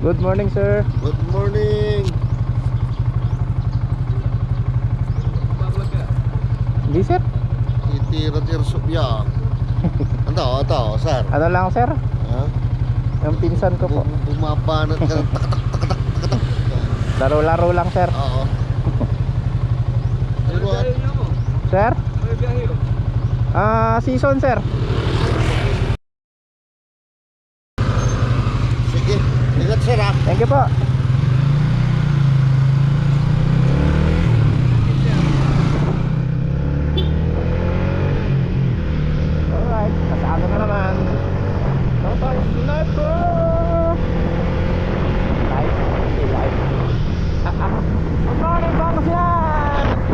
Good morning, sir. Good morning. Hindi, sir. Titira-tira subya. Ito, sir. Ano lang, sir? Ha? Yung pinsan ko po. Bumabanat ka ng tak-tak. Laro-laro lang, sir. Oo. Pero, Sir? Season, sir. sige. Ingat, sir, ha? Thank you po.